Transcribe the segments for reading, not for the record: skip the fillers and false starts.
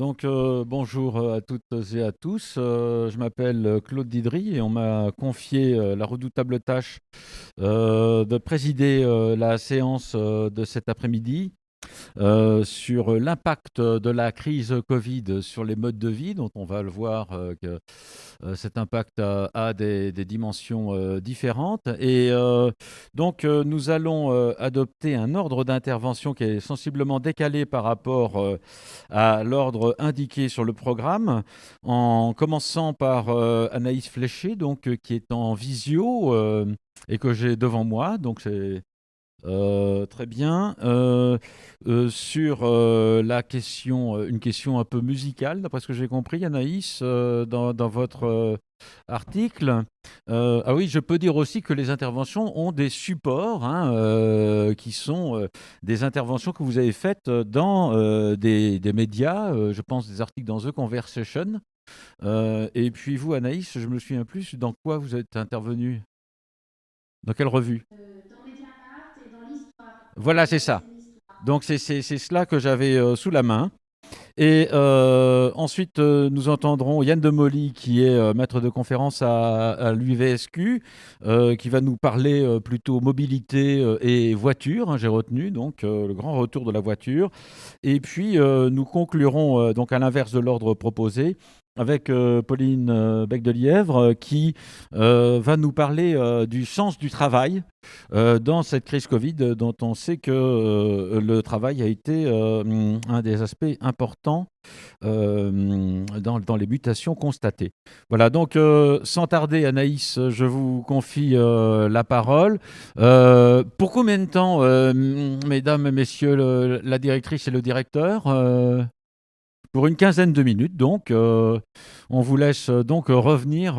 Bonjour à toutes et à tous. Je m'appelle Claude Didry et on m'a confié la redoutable tâche de présider la séance de cet après-midi sur l'impact de la crise Covid sur les modes de vie, dont on va le voir que cet impact a des dimensions différentes. Nous allons adopter un ordre d'intervention qui est sensiblement décalé par rapport à l'ordre indiqué sur le programme, en commençant par Anaïs Fléché, qui est en visio et que j'ai devant moi. Donc, c'est très bien. Sur la question, une question un peu musicale, d'après ce que j'ai compris, Anaïs, dans votre article. Ah oui, je peux dire aussi que les interventions ont des supports hein, qui sont des interventions que vous avez faites dans des médias, je pense des articles dans The Conversation. Et puis vous, Anaïs, je me souviens plus dans quoi vous êtes intervenu. Dans quelle revue? Dans Mediapart et dans l'histoire. Voilà, c'est ça. Magazine Histoire. Donc c'est cela que j'avais sous la main. Et ensuite, nous entendrons Yann Demolly, qui est maître de conférence à l'UVSQ, qui va nous parler plutôt mobilité et voiture, hein, j'ai retenu, donc le grand retour de la voiture. Et puis, nous conclurons, donc à l'inverse de l'ordre proposé, avec Pauline Bec de Lièvre, qui va nous parler du sens du travail dans cette crise Covid, dont on sait que le travail a été un des aspects importants dans les mutations constatées. Voilà, donc sans tarder, Anaïs, je vous confie la parole. Pour combien de temps, mesdames et messieurs, la directrice et le directeur pour une quinzaine de minutes, donc, on vous laisse donc revenir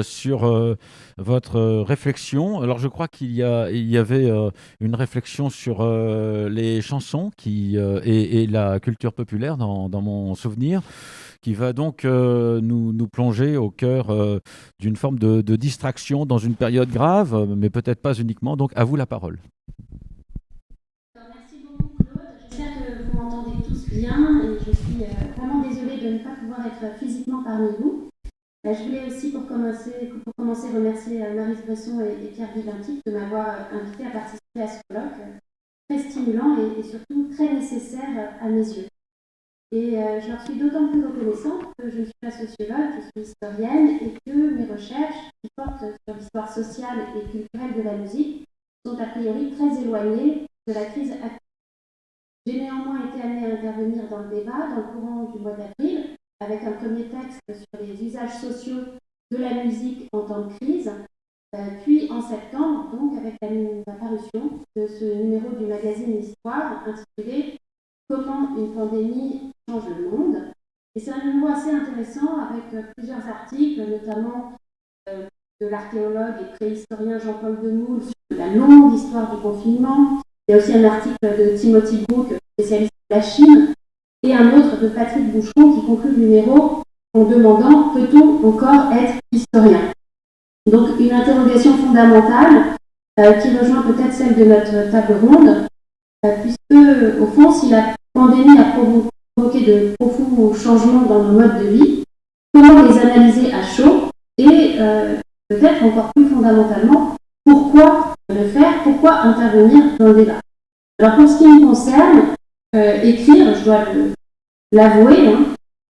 sur votre réflexion. Alors, je crois il y avait une réflexion sur les chansons et la culture populaire dans mon souvenir, qui va donc nous plonger au cœur d'une forme de distraction dans une période grave, mais peut-être pas uniquement. Donc, à vous la parole. Merci beaucoup Claude. J'espère que vous m'entendez tous bien et je suis vraiment désolée de ne pas pouvoir être physiquement parmi vous. Je voulais aussi pour commencer remercier Maryse Bresson et Pierre Vivanti de m'avoir invité à participer à ce colloque très stimulant et surtout très nécessaire à mes yeux. Et je leur suis d'autant plus reconnaissante que je ne suis pas sociologue, je suis historienne et que mes recherches qui portent sur l'histoire sociale et culturelle de la musique sont a priori très éloignées de la crise actuelle. J'ai néanmoins été amenée à intervenir dans le débat dans le courant du mois d'avril avec un premier texte sur les usages sociaux de la musique en temps de crise, puis en septembre, donc avec la parution de ce numéro du magazine Histoire intitulé Comment une pandémie change le monde. Et c'est un numéro assez intéressant avec plusieurs articles, notamment de l'archéologue et préhistorien Jean-Paul Demoule sur la longue histoire du confinement. Il y a aussi un article de Timothy Brook, spécialiste de la Chine, et un autre de Patrick Bouchon qui conclut le numéro en demandant « Peut-on encore être historien ?» Donc une interrogation fondamentale qui rejoint peut-être celle de notre table ronde, puisque au fond, si la pandémie a provoqué de profonds changements dans nos modes de vie, comment les analyser à chaud et peut-être encore plus fondamentalement, pourquoi le faire, pourquoi intervenir dans le débat. Alors pour ce qui me concerne, écrire, je dois l'avouer,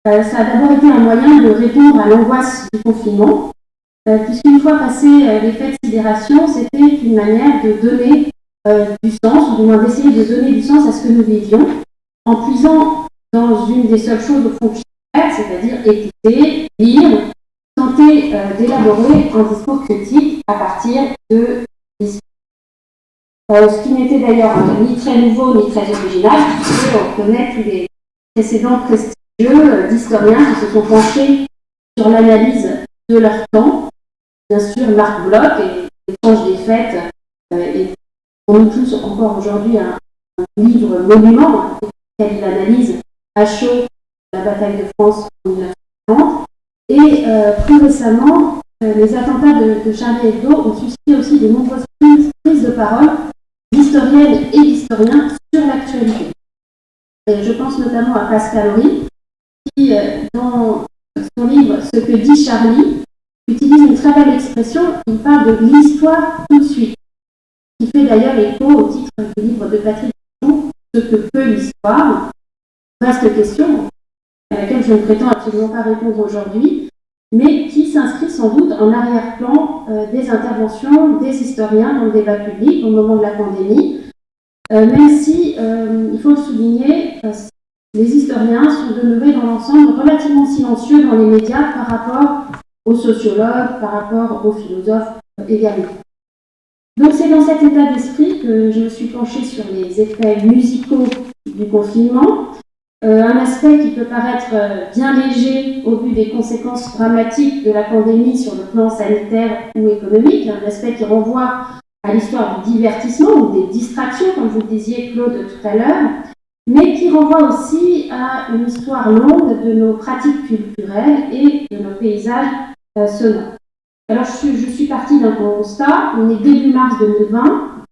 ça a d'abord été un moyen de répondre à l'angoisse du confinement, puisqu'une fois passé l'effet de sidération, c'était une manière de donner du sens, ou du moins d'essayer de donner du sens à ce que nous vivions, en puisant dans une des seules choses au fond que je sais faire, c'est-à-dire écouter, lire, tenter d'élaborer un discours critique à partir de l'histoire. Ce qui n'était d'ailleurs ni très nouveau ni très original, puisqu'on connaît tous les précédents prestigieux d'historiens qui se sont penchés sur l'analyse de leur temps. Bien sûr, Marc Bloch et L'étrange défaite est pour nous tous encore aujourd'hui un livre monument dans lequel il analyse à chaud la bataille de France en 1940. Et plus récemment, les attentats de Charlie Hebdo ont suscité aussi de nombreuses prises de parole d'historiennes et d'historiens sur l'actualité. Et je pense notamment à Pascal Horry, qui, dans son livre Ce que dit Charlie, utilise une très belle expression. Il parle de l'histoire tout de suite, qui fait d'ailleurs écho au titre du livre de Patrick Pichon, Ce que peut l'histoire. Vaste question à laquelle je ne prétends absolument pas répondre aujourd'hui, mais qui s'inscrit sans doute en arrière-plan des interventions des historiens dans le débat public au moment de la pandémie, même si, il faut le souligner, les historiens sont demeurés dans l'ensemble relativement silencieux dans les médias par rapport aux sociologues, par rapport aux philosophes également. Donc c'est dans cet état d'esprit que je me suis penchée sur les effets musicaux du confinement, un aspect qui peut paraître bien léger au vu des conséquences dramatiques de la pandémie sur le plan sanitaire ou économique, un aspect qui renvoie à l'histoire du divertissement ou des distractions, comme vous le disiez Claude tout à l'heure, mais qui renvoie aussi à une histoire longue de nos pratiques culturelles et de nos paysages sonores. Alors je suis partie d'un constat, on est début mars 2020,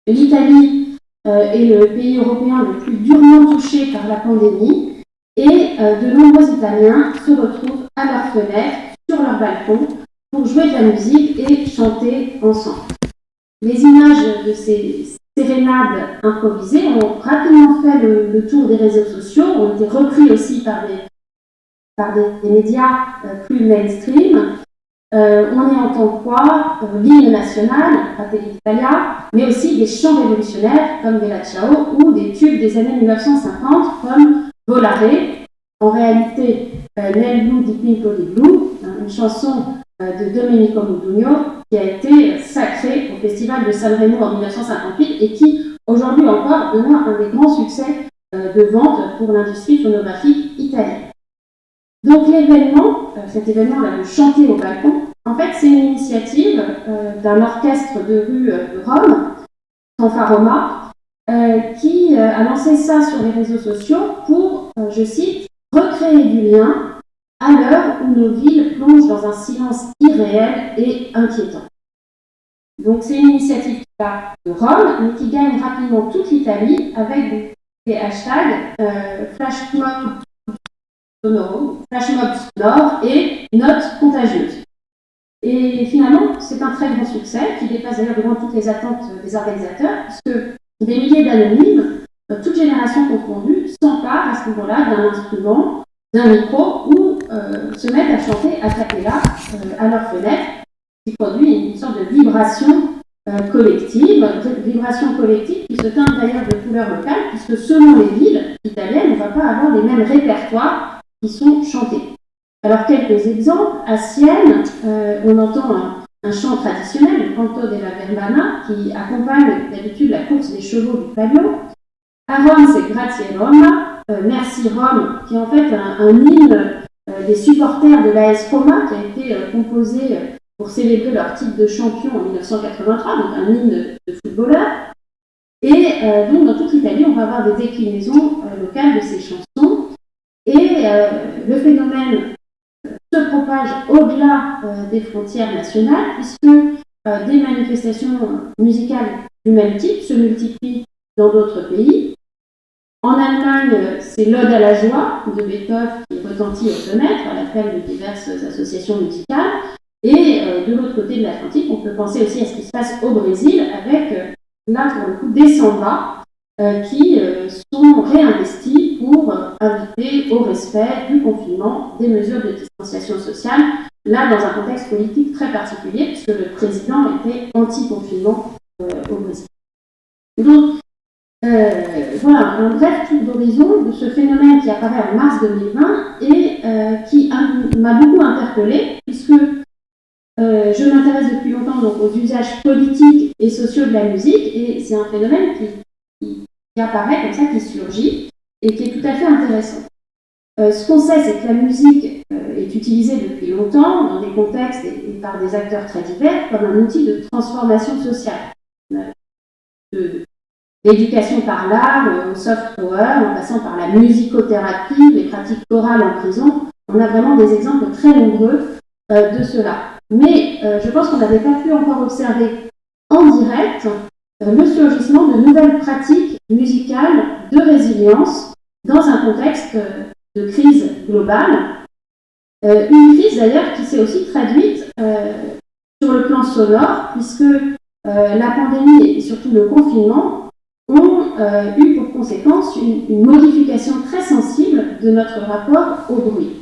l'Italie est le pays européen le plus durement touché par la pandémie et de nombreux Italiens se retrouvent à leur fenêtre, sur leur balcon, pour jouer de la musique et chanter ensemble. Les images de ces sérénades improvisées ont rapidement fait le tour des réseaux sociaux, ont été repris aussi par des médias plus mainstream. On y entend quoi? L'hymne national, Fratelli d'Italia, mais aussi des chants révolutionnaires comme Bella Ciao ou des tubes des années 1950 comme Volare, en réalité Nel blu di Pinto di Blu, une chanson de Domenico Modugno qui a été sacrée au Festival de Sanremo en 1958 et qui, aujourd'hui encore, demeure un des grands succès de vente pour l'industrie phonographique italienne. Donc l'événement, cet événement-là de chanter au balcon, en fait c'est une initiative d'un orchestre de rue de Rome, Fanfaroma, qui a lancé ça sur les réseaux sociaux pour, je cite, recréer du lien à l'heure où nos villes plongent dans un silence irréel et inquiétant. Donc c'est une initiative qui part de Rome, mais qui gagne rapidement toute l'Italie avec des hashtags flashmob sonore et notes contagieuses. Et finalement, c'est un très grand succès qui dépasse d'ailleurs devant toutes les attentes des organisateurs, puisque des milliers d'anonymes, toutes générations confondues, s'emparent à ce moment-là d'un instrument, d'un micro, ou se mettent à chanter a cappella à leur fenêtre, qui produit une sorte de vibration collective qui se teinte d'ailleurs de couleurs locales, puisque selon les villes italiennes, on ne va pas avoir les mêmes répertoires qui sont chantés. Alors, quelques exemples. À Sienne, on entend un chant traditionnel, le canto della Verbana, qui accompagne d'habitude la course des chevaux du pavillon. À Rome, c'est Grazie Roma, Merci Rome, qui est en fait un hymne des supporters de l'AS Roma, qui a été composé pour célébrer leur titre de champion en 1983, donc un hymne de footballeur. Et donc, dans toute l'Italie, on va avoir des déclinaisons locales de ces chansons. Et le phénomène se propage au-delà des frontières nationales, puisque des manifestations musicales du même type se multiplient dans d'autres pays. En Allemagne, c'est l'Ode à la joie de Beethoven qui retentit aux fenêtres à l'appel de diverses associations musicales. Et de l'autre côté de l'Atlantique, on peut penser aussi à ce qui se passe au Brésil avec, là pour le coup, des sambas qui sont réinvestis pour inviter au respect du confinement, des mesures de distanciation sociale, là dans un contexte politique très particulier, puisque le président était anti-confinement au Brésil. Donc, voilà un bref tour d'horizon de ce phénomène qui apparaît en mars 2020 et qui m'a beaucoup interpellée, puisque je m'intéresse depuis longtemps donc, aux usages politiques et sociaux de la musique, et c'est un phénomène qui apparaît comme ça, qui surgit, et qui est tout à fait intéressant. Ce qu'on sait, c'est que la musique est utilisée depuis longtemps, dans des contextes et par des acteurs très divers, comme un outil de transformation sociale. De l'éducation par l'art, au soft power, en passant par la musicothérapie, les pratiques chorales en prison, on a vraiment des exemples très nombreux de cela. Mais je pense qu'on n'avait pas pu encore observer en direct le surgissement de nouvelles pratiques musicales de résilience dans un contexte de crise globale. Une crise d'ailleurs qui s'est aussi traduite sur le plan sonore, puisque la pandémie et surtout le confinement ont eu pour conséquence une modification très sensible de notre rapport au bruit.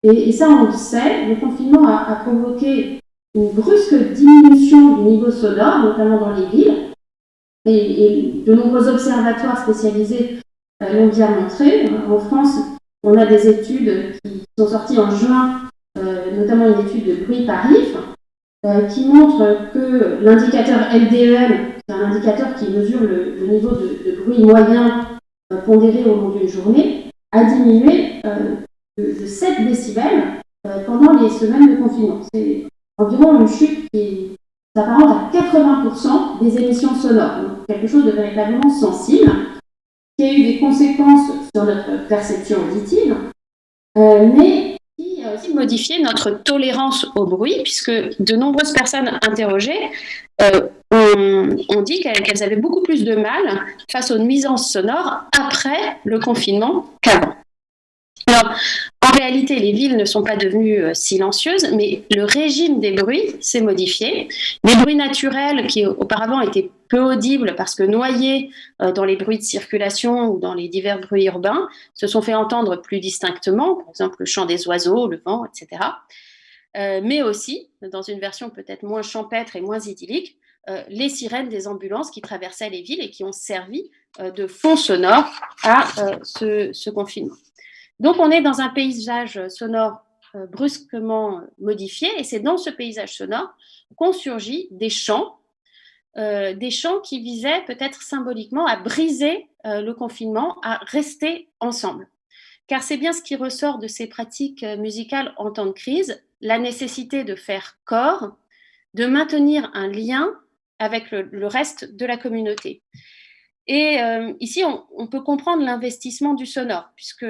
Et ça, on le sait, le confinement a provoqué une brusque diminution du niveau sonore, notamment dans les villes, et de nombreux observatoires spécialisés l'ont bien montré. En France, on a des études qui sont sorties en juin, notamment une étude de bruit Paris, qui montre que l'indicateur LDEM, c'est un indicateur qui mesure le niveau de bruit moyen pondéré au long d'une journée, a diminué de 7 décibels pendant les semaines de confinement. C'est environ une chute qui s'apparente à 80% des émissions sonores, donc quelque chose de véritablement sensible, qui a eu des conséquences sur notre perception auditive, mais qui a aussi modifié notre tolérance au bruit, puisque de nombreuses personnes interrogées ont dit qu'elles avaient beaucoup plus de mal face aux nuisances sonores après le confinement qu'avant. Alors, en réalité, les villes ne sont pas devenues silencieuses, mais le régime des bruits s'est modifié. Les bruits naturels qui auparavant étaient peu audibles parce que noyés dans les bruits de circulation ou dans les divers bruits urbains se sont fait entendre plus distinctement, par exemple le chant des oiseaux, le vent, etc. Mais aussi, dans une version peut-être moins champêtre et moins idyllique, les sirènes des ambulances qui traversaient les villes et qui ont servi de fond sonore à ce confinement. Donc, on est dans un paysage sonore brusquement modifié, et c'est dans ce paysage sonore qu'ont surgi des chants qui visaient peut-être symboliquement à briser le confinement, à rester ensemble. Car c'est bien ce qui ressort de ces pratiques musicales en temps de crise, la nécessité de faire corps, de maintenir un lien avec le reste de la communauté. Et ici, on peut comprendre l'investissement du sonore, puisque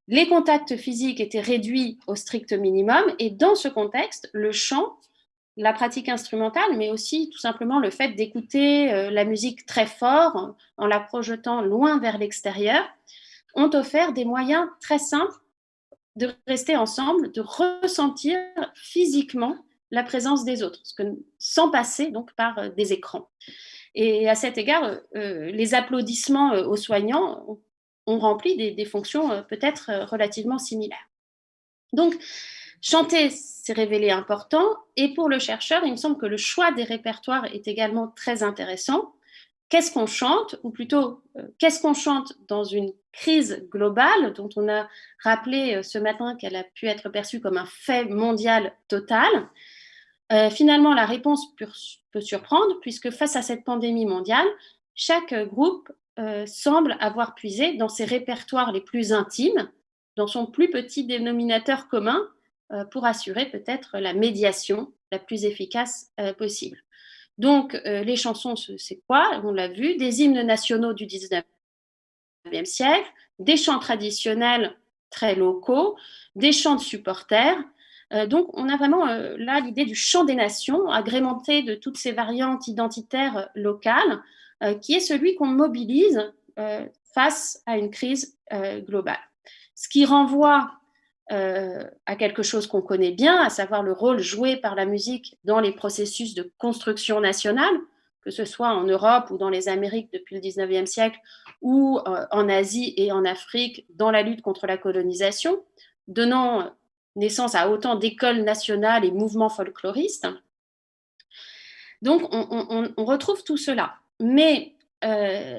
les contacts physiques étaient réduits au strict minimum, et dans ce contexte, le chant, la pratique instrumentale, mais aussi tout simplement le fait d'écouter la musique très fort en la projetant loin vers l'extérieur, ont offert des moyens très simples de rester ensemble, de ressentir physiquement la présence des autres, sans passer donc par des écrans. Et à cet égard, les applaudissements aux soignants ont rempli des fonctions peut-être relativement similaires. Donc, chanter s'est révélé important, et pour le chercheur, il me semble que le choix des répertoires est également très intéressant. Qu'est-ce qu'on chante, ou plutôt, qu'est-ce qu'on chante dans une crise globale, dont on a rappelé ce matin qu'elle a pu être perçue comme un fait mondial total. Finalement, la réponse peut surprendre, puisque face à cette pandémie mondiale, chaque groupe semble avoir puisé dans ses répertoires les plus intimes, dans son plus petit dénominateur commun, pour assurer peut-être la médiation la plus efficace possible. Donc, les chansons, c'est quoi? On l'a vu, des hymnes nationaux du 19e siècle, des chants traditionnels très locaux, des chants de supporters. Donc, on a vraiment là l'idée du chant des nations, agrémenté de toutes ces variantes identitaires locales, qui est celui qu'on mobilise face à une crise globale. Ce qui renvoie à quelque chose qu'on connaît bien, à savoir le rôle joué par la musique dans les processus de construction nationale, que ce soit en Europe ou dans les Amériques depuis le 19e siècle, ou en Asie et en Afrique dans la lutte contre la colonisation, donnant naissance à autant d'écoles nationales et mouvements folkloristes. Donc, on retrouve tout cela. Mais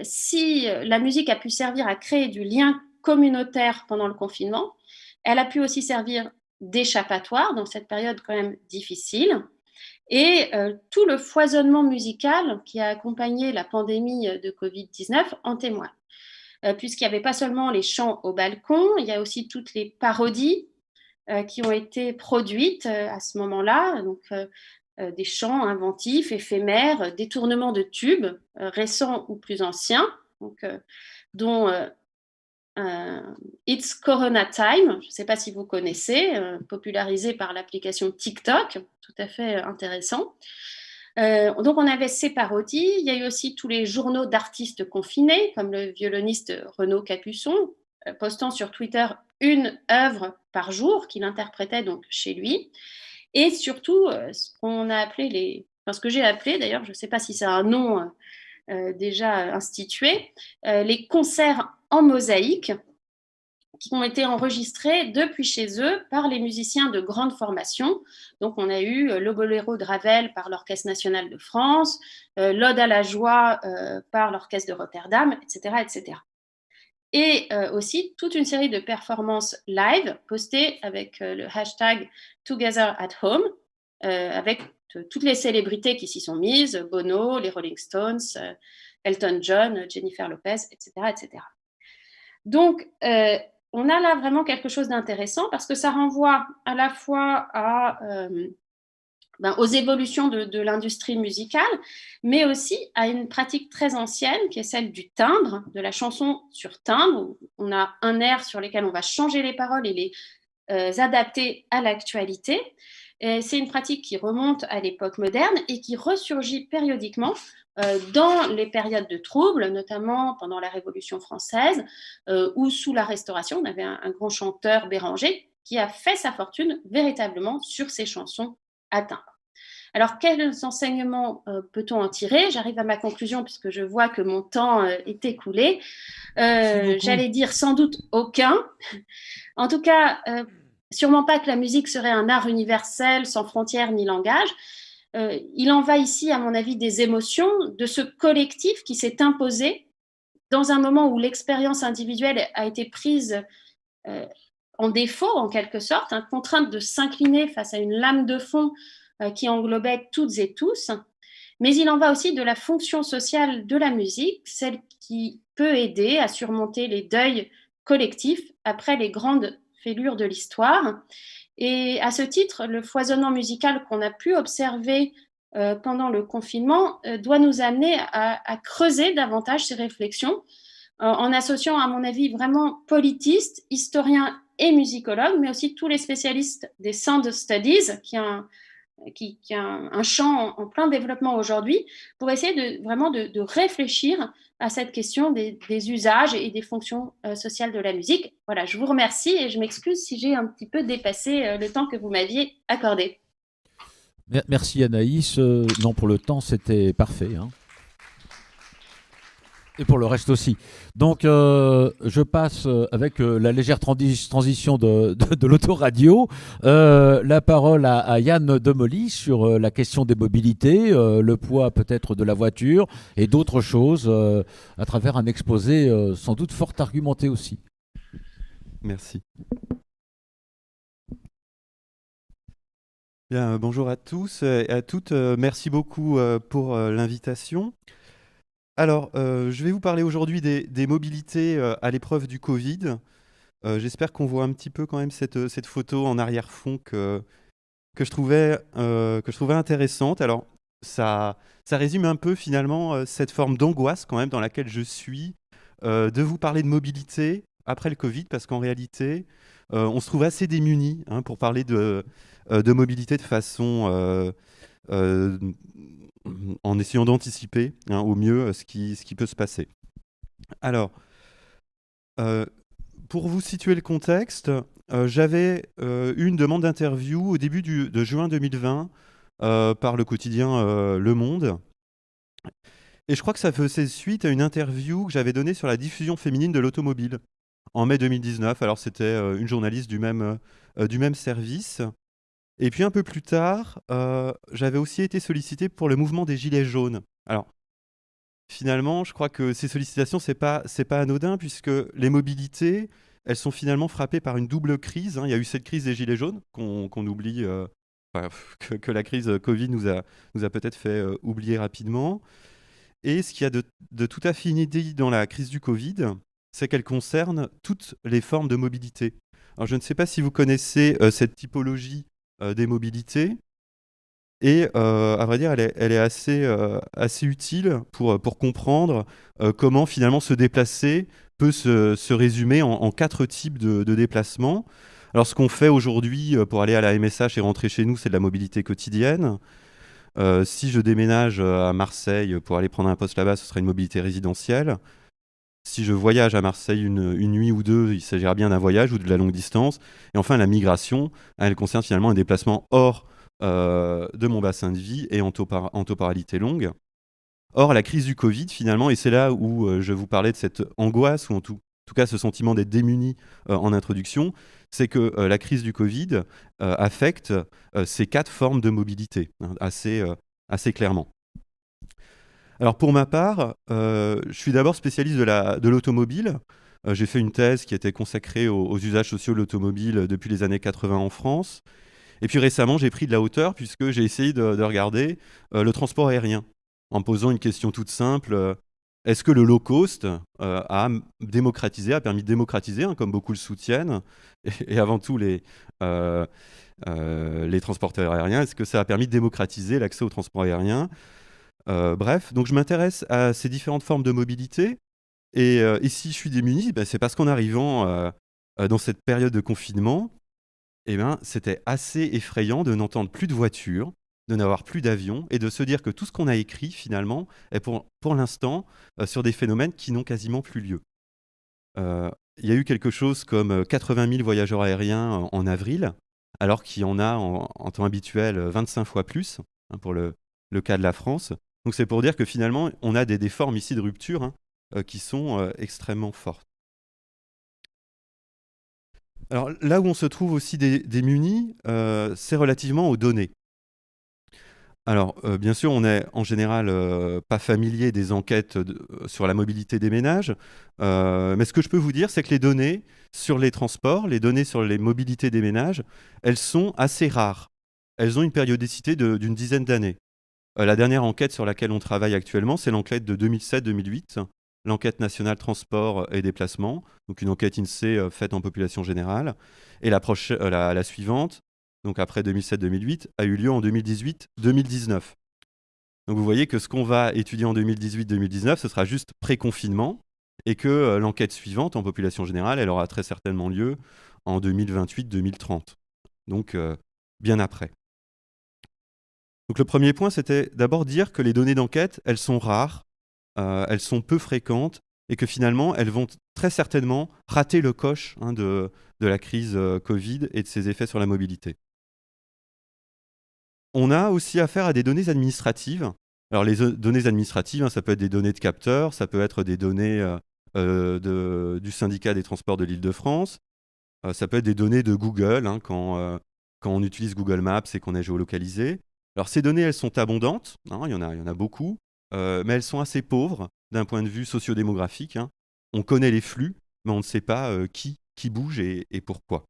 si la musique a pu servir à créer du lien communautaire pendant le confinement, elle a pu aussi servir d'échappatoire dans cette période quand même difficile. Et tout le foisonnement musical qui a accompagné la pandémie de Covid-19 en témoigne. Puisqu'il n'y avait pas seulement les chants au balcon, il y a aussi toutes les parodies qui ont été produites à ce moment-là, donc des chants inventifs, éphémères, détournements de tubes récents ou plus anciens, donc, dont It's Corona Time, je ne sais pas si vous connaissez, popularisé par l'application TikTok, tout à fait intéressant. Donc on avait ces parodies, il y a eu aussi tous les journaux d'artistes confinés, comme le violoniste Renaud Capuçon, postant sur Twitter une œuvre par jour qu'il interprétait donc chez lui. Et surtout, ce qu'on a appelé ce que j'ai appelé d'ailleurs, je ne sais pas si c'est un nom déjà institué, les concerts en mosaïque qui ont été enregistrés depuis chez eux par les musiciens de grande formation. Donc, on a eu le Boléro de Ravel par l'Orchestre national de France, l'Ode à la joie par l'Orchestre de Rotterdam, etc., etc. Et aussi toute une série de performances live postées avec le hashtag Together at Home, avec toutes les célébrités qui s'y sont mises, Bono, les Rolling Stones, Elton John, Jennifer Lopez, etc., etc. Donc, on a là vraiment quelque chose d'intéressant parce que ça renvoie à la fois aux évolutions de l'industrie musicale, mais aussi à une pratique très ancienne qui est celle du timbre, de la chanson sur timbre, où on a un air sur lequel on va changer les paroles et les adapter à l'actualité. C'est une pratique qui remonte à l'époque moderne et qui ressurgit périodiquement dans les périodes de troubles, notamment pendant la Révolution française ou sous la Restauration. On avait un grand chanteur, Béranger, qui a fait sa fortune véritablement sur ces chansons à timbre. Alors, quels enseignements peut-on en tirer? J'arrive à ma conclusion puisque je vois que mon temps est écoulé. J'allais dire sans doute aucun. En tout cas, sûrement pas que la musique serait un art universel, sans frontières ni langage. Il en va ici, à mon avis, des émotions, de ce collectif qui s'est imposé dans un moment où l'expérience individuelle a été prise en défaut, en quelque sorte, contrainte de s'incliner face à une lame de fond qui englobait toutes et tous. Mais il en va aussi de la fonction sociale de la musique, celle qui peut aider à surmonter les deuils collectifs après les grandes fêlures de l'histoire. Et à ce titre, le foisonnement musical qu'on a pu observer pendant le confinement doit nous amener à creuser davantage ces réflexions en associant, à mon avis, vraiment politistes, historiens et musicologues, mais aussi tous les spécialistes des sound studies, qui a un champ en plein développement aujourd'hui, pour essayer vraiment de réfléchir à cette question des usages et des fonctions sociales de la musique. Voilà, je vous remercie et je m'excuse si j'ai un petit peu dépassé le temps que vous m'aviez accordé. Merci Anaïs. Non, pour le temps, c'était parfait, hein. Et pour le reste aussi. Donc, je passe avec la légère transition de l'autoradio la parole à Yann Demolly sur la question des mobilités, le poids peut-être de la voiture et d'autres choses à travers un exposé sans doute fort argumenté aussi. Merci. Bien, bonjour à tous et à toutes. Merci beaucoup pour l'invitation. Alors, je vais vous parler aujourd'hui des mobilités à l'épreuve du Covid. J'espère qu'on voit un petit peu quand même cette photo en arrière-fond que je trouvais intéressante. Alors, ça résume un peu finalement cette forme d'angoisse quand même dans laquelle je suis de vous parler de mobilité après le Covid, parce qu'en réalité, on se trouve assez démunis pour parler de mobilité de façon en essayant d'anticiper au mieux ce qui peut se passer. Alors, pour vous situer le contexte, j'avais eu une demande d'interview au début de juin 2020 par le quotidien Le Monde. Et je crois que ça faisait suite à une interview que j'avais donnée sur la diffusion féminine de l'automobile en mai 2019. Alors, c'était une journaliste du même service. Et puis un peu plus tard, j'avais aussi été sollicité pour le mouvement des Gilets jaunes. Alors, finalement, je crois que ces sollicitations, c'est pas anodin, puisque les mobilités, elles sont finalement frappées par une double crise. Il y a eu cette crise des Gilets jaunes, qu'on oublie, que la crise Covid nous a peut-être fait oublier rapidement. Et ce qu'il y a de tout à fait inédit dans la crise du Covid, c'est qu'elle concerne toutes les formes de mobilité. Alors, je ne sais pas si vous connaissez cette typologie des mobilités. Et à vrai dire, elle est assez utile pour comprendre comment finalement se déplacer peut se résumer en 4 types de déplacements. Alors ce qu'on fait aujourd'hui pour aller à la MSH et rentrer chez nous, c'est de la mobilité quotidienne. Si je déménage à Marseille pour aller prendre un poste là-bas, ce sera une mobilité résidentielle. si je voyage à Marseille une nuit ou deux, il s'agira bien d'un voyage ou de la longue distance. Et enfin, la migration, elle concerne finalement un déplacement hors de mon bassin de vie et en temporalité longue. Or, la crise du Covid, finalement, et c'est là où je vous parlais de cette angoisse, ou en tout cas ce sentiment d'être démuni en introduction, c'est que la crise du Covid affecte ces 4 formes de mobilité, hein, assez clairement. Alors pour ma part, je suis d'abord spécialiste de l'automobile. J'ai fait une thèse qui était consacrée aux usages sociaux de l'automobile depuis les années 80 en France. Et puis récemment, j'ai pris de la hauteur puisque j'ai essayé de regarder le transport aérien en me posant une question toute simple. Est-ce que le low cost a permis de démocratiser, hein, comme beaucoup le soutiennent, et avant tout les transporteurs aériens, est-ce que ça a permis de démocratiser l'accès au transport aérien? Bref, donc je m'intéresse à ces différentes formes de mobilité. Et si je suis démuni, c'est parce qu'en arrivant dans cette période de confinement, c'était assez effrayant de n'entendre plus de voitures, de n'avoir plus d'avions et de se dire que tout ce qu'on a écrit finalement est pour l'instant sur des phénomènes qui n'ont quasiment plus lieu. Il y a eu quelque chose comme 80 000 voyageurs aériens en avril, alors qu'il y en a en temps habituel 25 fois plus, hein, pour le cas de la France. Donc c'est pour dire que finalement on a des formes ici de rupture, hein, qui sont extrêmement fortes. Alors là où on se trouve aussi démunis, c'est relativement aux données. Alors bien sûr, on n'est en général pas familier des enquêtes sur la mobilité des ménages, mais ce que je peux vous dire, c'est que les données sur les transports, les données sur les mobilités des ménages, elles sont assez rares. Elles ont une périodicité d'une dizaine d'années. La dernière enquête sur laquelle on travaille actuellement, c'est l'enquête de 2007-2008, l'enquête nationale transport et déplacement, donc une enquête INSEE faite en population générale. Et la suivante, donc après 2007-2008, a eu lieu en 2018-2019. Donc vous voyez que ce qu'on va étudier en 2018-2019, ce sera juste pré-confinement, et que l'enquête suivante en population générale, elle aura très certainement lieu en 2028-2030, donc bien après. Donc le premier point, c'était d'abord dire que les données d'enquête, elles sont rares, elles sont peu fréquentes, et que finalement, elles vont très certainement rater le coche, hein, de la crise Covid et de ses effets sur la mobilité. On a aussi affaire à des données administratives. Alors les données administratives, hein, ça peut être des données de capteurs, ça peut être des données du syndicat des transports de l'Île-de-France, ça peut être des données de Google, hein, quand on utilise Google Maps et qu'on est géolocalisé. Alors ces données, elles sont abondantes, hein, il y en a beaucoup, mais elles sont assez pauvres d'un point de vue sociodémographique, hein. On connaît les flux, mais on ne sait pas qui bouge et pourquoi.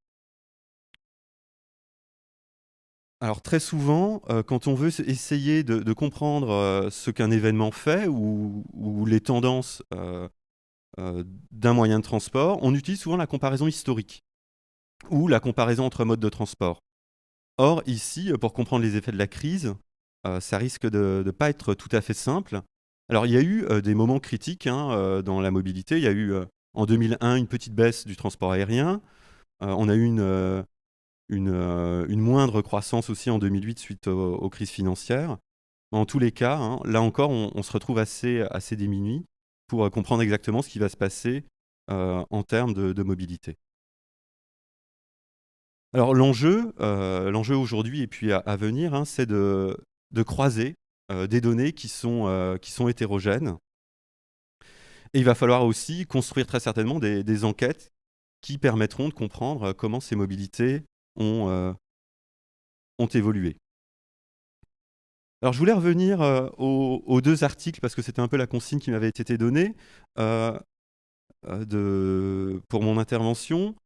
Alors très souvent, quand on veut essayer de comprendre ce qu'un événement fait ou les tendances d'un moyen de transport, on utilise souvent la comparaison historique ou la comparaison entre modes de transport. Or, ici, pour comprendre les effets de la crise, ça risque de ne pas être tout à fait simple. Alors, il y a eu des moments critiques, hein, dans la mobilité. Il y a eu en 2001 une petite baisse du transport aérien. On a eu une moindre croissance aussi en 2008 suite aux crises financières. En tous les cas, hein, là encore, on se retrouve assez démunis pour comprendre exactement ce qui va se passer en termes de mobilité. Alors l'enjeu aujourd'hui et puis à venir, hein, c'est de croiser des données qui sont hétérogènes. Et il va falloir aussi construire très certainement des enquêtes qui permettront de comprendre comment ces mobilités ont évolué. Alors je voulais revenir aux 2 articles parce que c'était un peu la consigne qui m'avait été donnée pour mon intervention.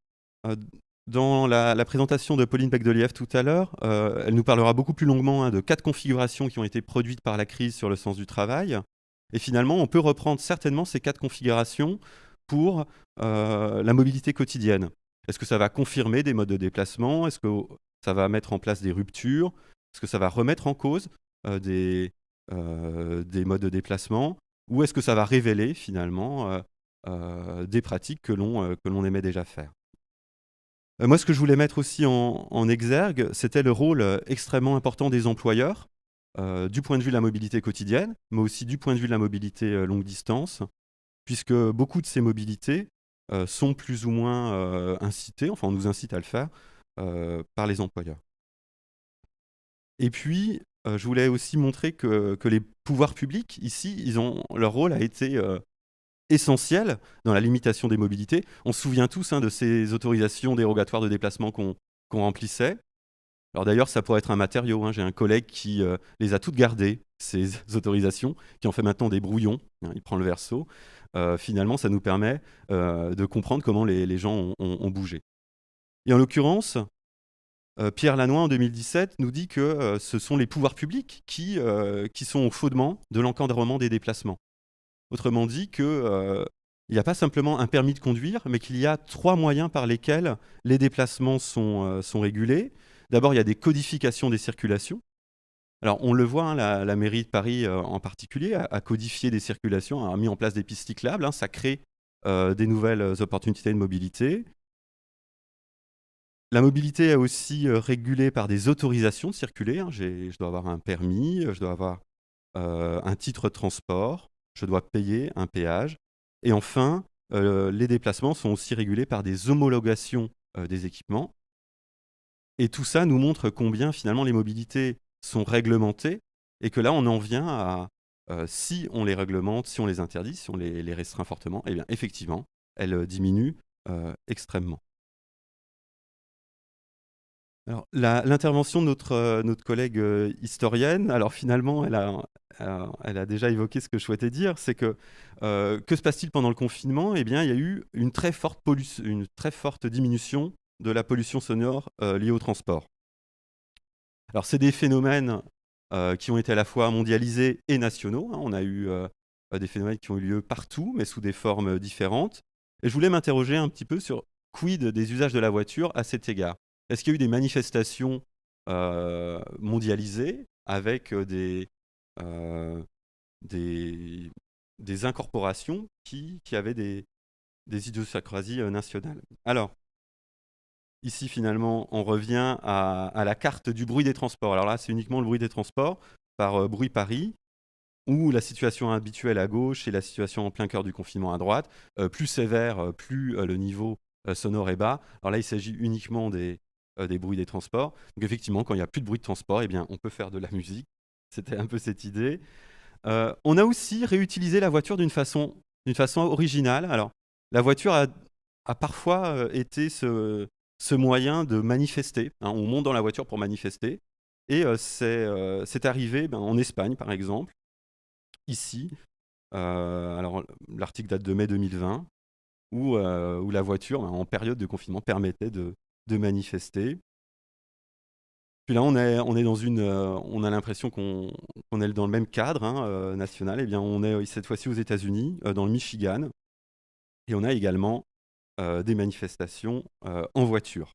Dans la présentation de Pauline Becdelièvre tout à l'heure, elle nous parlera beaucoup plus longuement, hein, de 4 configurations qui ont été produites par la crise sur le sens du travail. Et finalement, on peut reprendre certainement ces 4 configurations pour la mobilité quotidienne. Est-ce que ça va confirmer des modes de déplacement? Est-ce que ça va mettre en place des ruptures? Est-ce que ça va remettre en cause des modes de déplacement? Ou est-ce que ça va révéler finalement des pratiques que l'on aimait déjà faire? Moi, ce que je voulais mettre aussi en exergue, c'était le rôle extrêmement important des employeurs, du point de vue de la mobilité quotidienne, mais aussi du point de vue de la mobilité longue distance, puisque beaucoup de ces mobilités sont plus ou moins incitées, enfin on nous incite à le faire, par les employeurs. Et puis, je voulais aussi montrer que les pouvoirs publics, ici, leur rôle a été essentiel dans la limitation des mobilités. On se souvient tous de ces autorisations dérogatoires de déplacement qu'on remplissait. Alors d'ailleurs, ça pourrait être un matériau. J'ai un collègue qui les a toutes gardées, ces autorisations, qui en fait maintenant des brouillons. Il prend le verso. Finalement, ça nous permet de comprendre comment les gens ont bougé. Et en l'occurrence, Pierre Lanois, en 2017, nous dit que ce sont les pouvoirs publics qui sont au fondement de l'encadrement des déplacements. Autrement dit, qu'il n'y a pas simplement un permis de conduire, mais qu'il y a 3 moyens par lesquels les déplacements sont régulés. D'abord, il y a des codifications des circulations. Alors, on le voit, la mairie de Paris en particulier a codifié des circulations, a mis en place des pistes cyclables. Ça crée des nouvelles opportunités de mobilité. La mobilité est aussi régulée par des autorisations de circuler. Je dois avoir un permis, je dois avoir un titre de transport, je dois payer un péage. Et enfin, les déplacements sont aussi régulés par des homologations des équipements. Et tout ça nous montre combien finalement les mobilités sont réglementées et que là on en vient à, si on les réglemente, si on les interdit, si on les restreint fortement, eh bien effectivement, elles diminuent extrêmement. Alors, l'intervention de notre collègue historienne, alors finalement, elle a déjà évoqué ce que je souhaitais dire, c'est que se passe-t-il pendant le confinement ? Eh bien, il y a eu une très forte diminution de la pollution sonore liée au transport. Alors, c'est des phénomènes qui ont été à la fois mondialisés et nationaux. On a eu des phénomènes qui ont eu lieu partout, mais sous des formes différentes. Et je voulais m'interroger un petit peu sur quid des usages de la voiture à cet égard. Est-ce qu'il y a eu des manifestations mondialisées avec des incorporations qui avaient des idiosyncrasies nationales? Alors, ici, finalement, on revient à la carte du bruit des transports. Alors là, c'est uniquement le bruit des transports par Bruit Paris, où la situation habituelle à gauche et la situation en plein cœur du confinement à droite. Plus sévère, plus le niveau sonore est bas. Alors là, il s'agit uniquement des bruits des transports. Donc effectivement, quand il n'y a plus de bruit de transport, eh bien, on peut faire de la musique. C'était un peu cette idée. On a aussi réutilisé la voiture d'une façon originale. Alors, la voiture a parfois été ce moyen de manifester. On monte dans la voiture pour manifester. Et c'est arrivé en Espagne, par exemple, ici. Alors, l'article date de mai 2020, où la voiture, en période de confinement, permettait de manifester. Puis là, on a l'impression qu'on est dans le même cadre national. Eh bien, on est cette fois-ci aux États-Unis, dans le Michigan, et on a également des manifestations en voiture.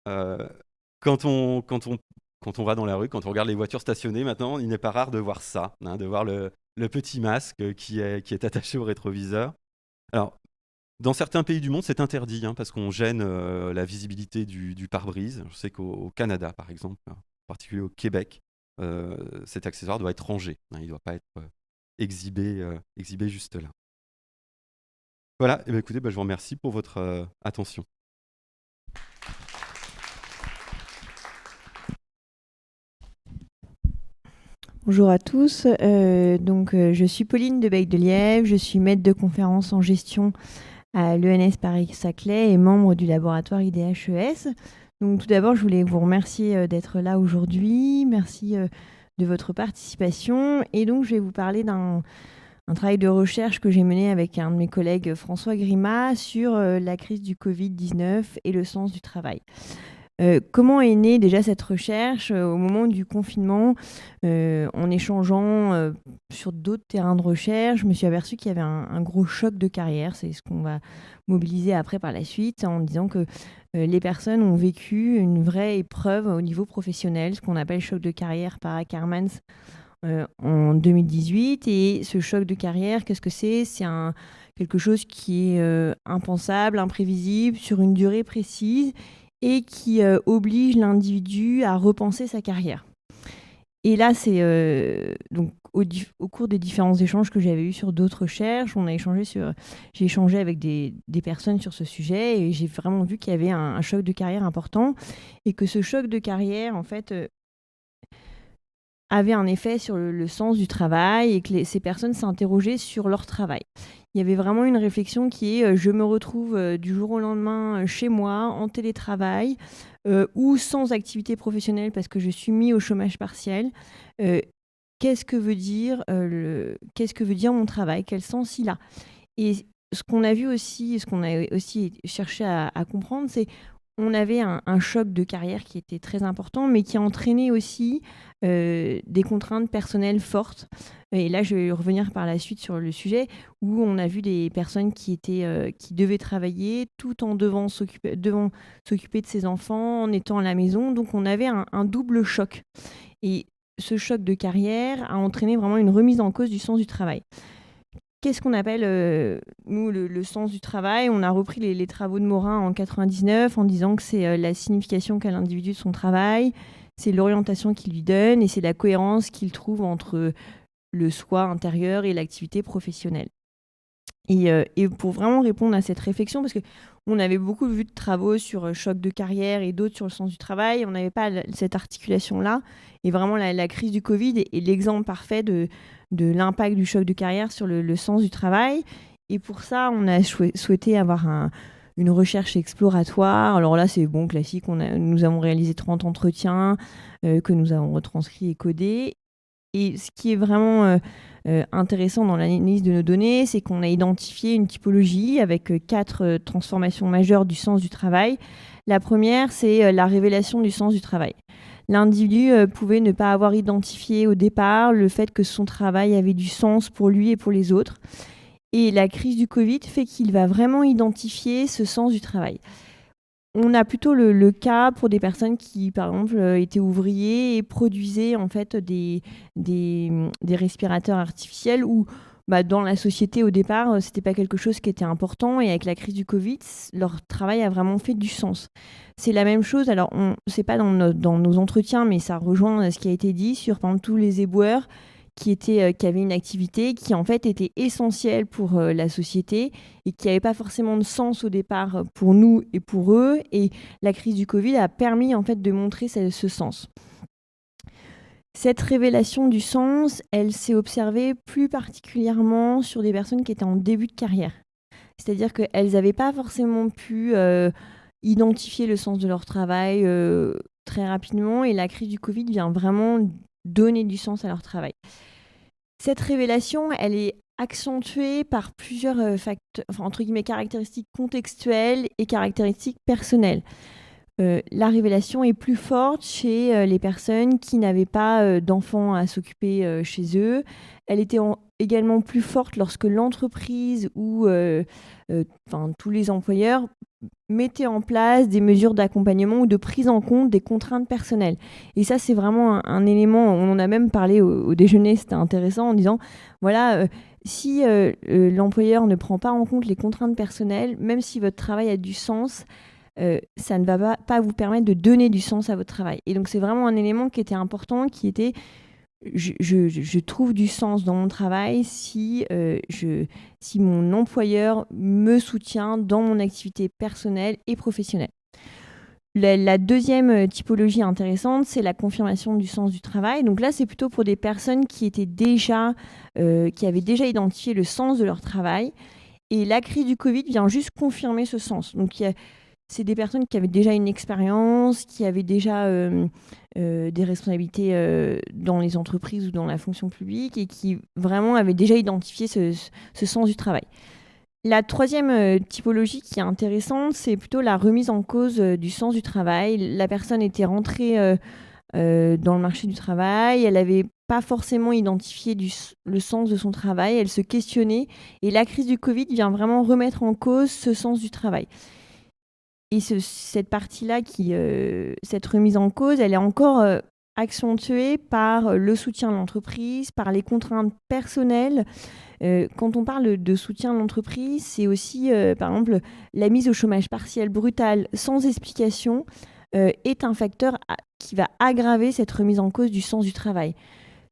Quand on va dans la rue, quand on regarde les voitures stationnées, maintenant, il n'est pas rare de voir ça, de voir le petit masque qui est attaché au rétroviseur. Alors, dans certains pays du monde, c'est interdit parce qu'on gêne la visibilité du pare-brise. Je sais qu'au Canada, par exemple, en particulier au Québec, cet accessoire doit être rangé. Il ne doit pas être exhibé juste là. Voilà, et écoutez, je vous remercie pour votre attention. Bonjour à tous, je suis Pauline de Bec de Lièvre, je suis maître de conférence en gestion à l'ENS Paris-Saclay et membre du laboratoire IDHES. Donc tout d'abord, je voulais vous remercier d'être là aujourd'hui, merci de votre participation. Et donc je vais vous parler d'un travail de recherche que j'ai mené avec un de mes collègues, François Grimat, sur la crise du Covid-19 et le sens du travail. Comment est née déjà cette recherche au moment du confinement, en échangeant sur d'autres terrains de recherche, je me suis aperçue qu'il y avait un gros choc de carrière. C'est ce qu'on va mobiliser après par la suite, en disant que les personnes ont vécu une vraie épreuve au niveau professionnel, ce qu'on appelle choc de carrière par Ackermans en 2018. Et ce choc de carrière, qu'est-ce que c'est ? C'est quelque chose qui est impensable, imprévisible, sur une durée précise, et qui oblige l'individu à repenser sa carrière. Et là, c'est donc au cours des différents échanges que j'avais eus sur d'autres recherches, j'ai échangé avec des personnes sur ce sujet et j'ai vraiment vu qu'il y avait un choc de carrière important et que ce choc de carrière, en fait, avait un effet sur le sens du travail et que ces personnes s'interrogeaient sur leur travail. Il y avait vraiment une réflexion qui est je me retrouve du jour au lendemain chez moi, en télétravail ou sans activité professionnelle parce que je suis mis au chômage partiel. Qu'est-ce que veut dire mon travail? Quel sens il a? Et ce qu'on a vu aussi, ce qu'on a aussi cherché à comprendre, c'est on avait un choc de carrière qui était très important, mais qui a entraîné aussi des contraintes personnelles fortes. Et là, je vais revenir par la suite sur le sujet, où on a vu des personnes qui devaient travailler tout en devant s'occuper de ses enfants, en étant à la maison. Donc, on avait un double choc. Et ce choc de carrière a entraîné vraiment une remise en cause du sens du travail. Qu'est-ce qu'on appelle, nous, le sens du travail? On a repris les travaux de Morin en 1999 en disant que c'est la signification qu'a l'individu de son travail, c'est l'orientation qu'il lui donne et c'est la cohérence qu'il trouve entre le soi intérieur et l'activité professionnelle. Et pour vraiment répondre à cette réflexion, parce qu'on avait beaucoup vu de travaux sur choc de carrière et d'autres sur le sens du travail, on n'avait pas cette articulation-là. Et vraiment, la crise du Covid est l'exemple parfait de l'impact du choc de carrière sur le sens du travail. Et pour ça, on a souhaité avoir une recherche exploratoire. Alors là, c'est bon, classique. Nous avons réalisé 30 entretiens que nous avons retranscrits et codés. Et ce qui est vraiment intéressant dans l'analyse de nos données, c'est qu'on a identifié une typologie avec 4 transformations majeures du sens du travail. La première, c'est la révélation du sens du travail. L'individu pouvait ne pas avoir identifié au départ le fait que son travail avait du sens pour lui et pour les autres. Et la crise du Covid fait qu'il va vraiment identifier ce sens du travail. On a plutôt le cas pour des personnes qui, par exemple, étaient ouvriers et produisaient en fait des respirateurs artificiels où dans la société, au départ, c'était pas quelque chose qui était important et avec la crise du Covid, leur travail a vraiment fait du sens. C'est la même chose, alors c'est pas dans nos entretiens, mais ça rejoint ce qui a été dit sur, par exemple, tous les éboueurs qui avaient une activité qui en fait était essentielle pour la société et qui n'avait pas forcément de sens au départ pour nous et pour eux. Et la crise du Covid a permis en fait de montrer ce sens. Cette révélation du sens, elle s'est observée plus particulièrement sur des personnes qui étaient en début de carrière. C'est-à-dire qu'elles n'avaient pas forcément pu identifier le sens de leur travail très rapidement et la crise du Covid vient vraiment donner du sens à leur travail. Cette révélation, elle est accentuée par plusieurs entre guillemets, caractéristiques contextuelles et caractéristiques personnelles. La révélation est plus forte chez les personnes qui n'avaient pas d'enfants à s'occuper chez eux. Elle était également plus forte lorsque l'entreprise ou tous les employeurs mettaient en place des mesures d'accompagnement ou de prise en compte des contraintes personnelles. Et ça, c'est vraiment un élément, on en a même parlé au déjeuner, c'était intéressant, en disant, voilà, si l'employeur ne prend pas en compte les contraintes personnelles, même si votre travail a du sens, ça ne va pas vous permettre de donner du sens à votre travail. Et donc, c'est vraiment un élément qui était important, qui était je trouve du sens dans mon travail si mon employeur me soutient dans mon activité personnelle et professionnelle. La deuxième typologie intéressante, c'est la confirmation du sens du travail. Donc là, c'est plutôt pour des personnes qui avaient déjà identifié le sens de leur travail. Et la crise du Covid vient juste confirmer ce sens. Donc, c'est des personnes qui avaient déjà une expérience, qui avaient déjà des responsabilités dans les entreprises ou dans la fonction publique et qui vraiment avaient déjà identifié ce sens du travail. La troisième typologie qui est intéressante, c'est plutôt la remise en cause du sens du travail. La personne était rentrée dans le marché du travail, elle n'avait pas forcément identifié le sens de son travail, elle se questionnait et la crise du Covid vient vraiment remettre en cause ce sens du travail. Et cette partie-là, cette remise en cause, elle est encore accentuée par le soutien de l'entreprise, par les contraintes personnelles. Quand on parle de soutien de l'entreprise, c'est aussi, par exemple, la mise au chômage partiel brutal sans explication est un facteur qui va aggraver cette remise en cause du sens du travail.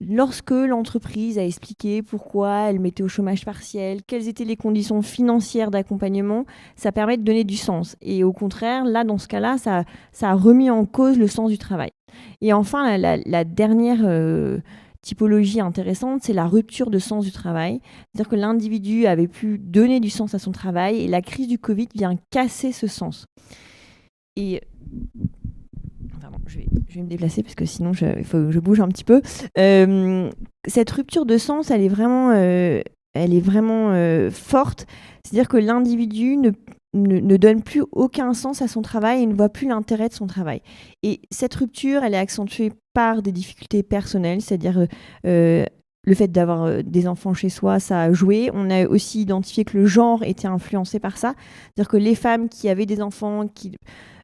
Lorsque l'entreprise a expliqué pourquoi elle mettait au chômage partiel, quelles étaient les conditions financières d'accompagnement, ça permet de donner du sens. Et au contraire, là, dans ce cas-là, ça a remis en cause le sens du travail. Et enfin, la dernière typologie intéressante, c'est la rupture de sens du travail. C'est-à-dire que l'individu avait pu donner du sens à son travail et la crise du Covid vient casser ce sens. Et pardon, je vais me déplacer parce que sinon il faut que je bouge un petit peu. Cette rupture de sens, elle est vraiment forte. C'est-à-dire que l'individu ne donne plus aucun sens à son travail et ne voit plus l'intérêt de son travail. Et cette rupture, elle est accentuée par des difficultés personnelles, c'est-à-dire le fait d'avoir des enfants chez soi, ça a joué. On a aussi identifié que le genre était influencé par ça. C'est-à-dire que les femmes qui avaient des enfants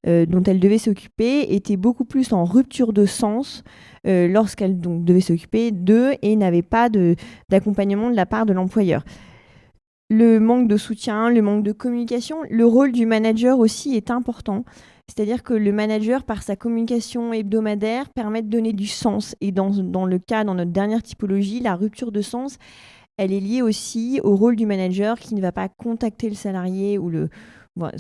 dont elles devaient s'occuper étaient beaucoup plus en rupture de sens lorsqu'elles devaient s'occuper d'eux et n'avaient pas d'accompagnement de la part de l'employeur. Le manque de soutien, le manque de communication, le rôle du manager aussi est important. C'est-à-dire que le manager, par sa communication hebdomadaire, permet de donner du sens. Et dans notre dernière typologie, la rupture de sens, elle est liée aussi au rôle du manager qui ne va pas contacter le salarié ou le... Bon,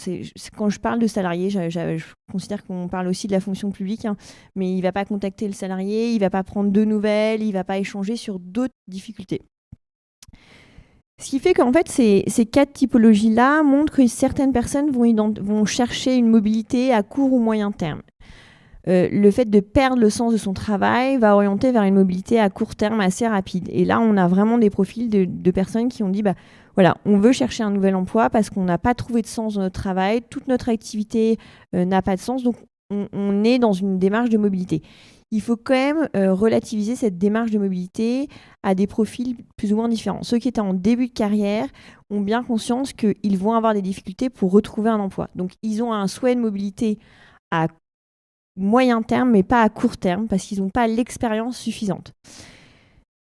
quand je parle de salarié, je considère qu'on parle aussi de la fonction publique, hein, mais il ne va pas contacter le salarié, il ne va pas prendre de nouvelles, il ne va pas échanger sur d'autres difficultés. Ce qui fait qu'en fait, ces 4 typologies-là montrent que certaines personnes vont chercher une mobilité à court ou moyen terme. Le fait de perdre le sens de son travail va orienter vers une mobilité à court terme assez rapide. Et là, on a vraiment des profils de personnes qui ont dit voilà, on veut chercher un nouvel emploi parce qu'on n'a pas trouvé de sens dans notre travail, toute notre activité n'a pas de sens, donc on est dans une démarche de mobilité. Il faut quand même relativiser cette démarche de mobilité à des profils plus ou moins différents. Ceux qui étaient en début de carrière ont bien conscience qu'ils vont avoir des difficultés pour retrouver un emploi. Donc, ils ont un souhait de mobilité à moyen terme, mais pas à court terme, parce qu'ils n'ont pas l'expérience suffisante.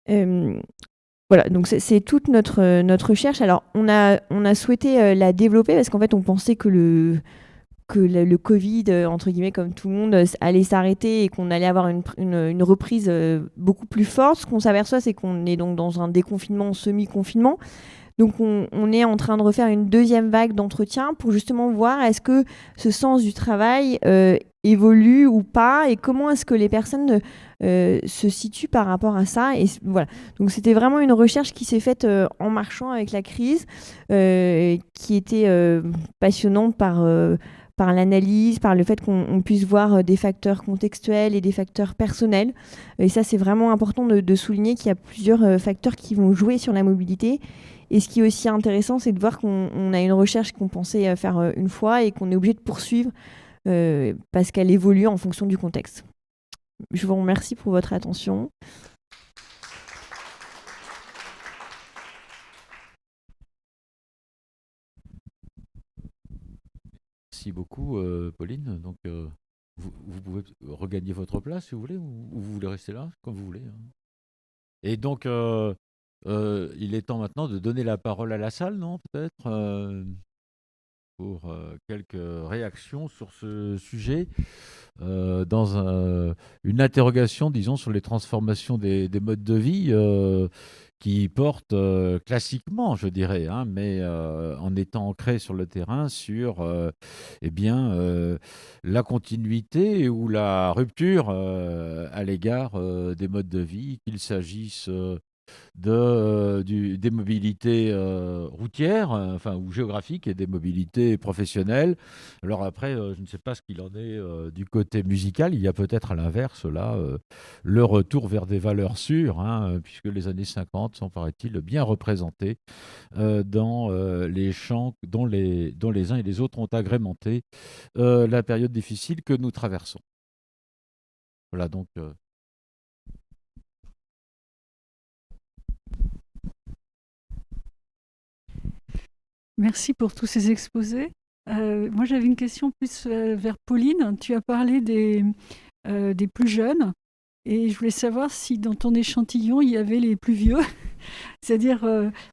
Voilà, donc c'est toute notre recherche. Alors, on a souhaité la développer parce qu'en fait, on pensait que le Covid, entre guillemets, comme tout le monde, allait s'arrêter et qu'on allait avoir une reprise beaucoup plus forte. Ce qu'on s'aperçoit, c'est qu'on est donc dans un déconfinement, semi-confinement. Donc, on est en train de refaire une deuxième vague d'entretien pour justement voir est-ce que ce sens du travail évolue ou pas et comment est-ce que les personnes se situent par rapport à ça. Et voilà. Donc, c'était vraiment une recherche qui s'est faite en marchant avec la crise, qui était passionnante par l'analyse, par le fait qu'on puisse voir des facteurs contextuels et des facteurs personnels. Et ça, c'est vraiment important de souligner qu'il y a plusieurs facteurs qui vont jouer sur la mobilité. Et ce qui est aussi intéressant, c'est de voir qu'on a une recherche qu'on pensait faire une fois et qu'on est obligé de poursuivre parce qu'elle évolue en fonction du contexte. Je vous remercie pour votre attention. Merci beaucoup, Pauline. Donc, vous pouvez regagner votre place si vous voulez, ou vous voulez rester là, comme vous voulez. Et donc, il est temps maintenant de donner la parole à la salle, non, peut-être, pour quelques réactions sur ce sujet, dans une interrogation, disons, sur les transformations des modes de vie qui portent classiquement, je dirais, hein, mais en étant ancrés sur le terrain sur la continuité ou la rupture à l'égard des modes de vie, qu'il s'agisse des mobilités routières, ou géographiques, et des mobilités professionnelles. Alors après, je ne sais pas ce qu'il en est du côté musical. Il y a peut-être à l'inverse, là, le retour vers des valeurs sûres, hein, puisque les années 50 sont, paraît-il, bien représentées dans les chants dont les uns et les autres ont agrémenté la période difficile que nous traversons. Voilà, donc... Merci pour tous ces exposés. Moi, j'avais une question plus vers Pauline. Tu as parlé des plus jeunes Et je voulais savoir si dans ton échantillon, il y avait les plus vieux. C'est-à-dire,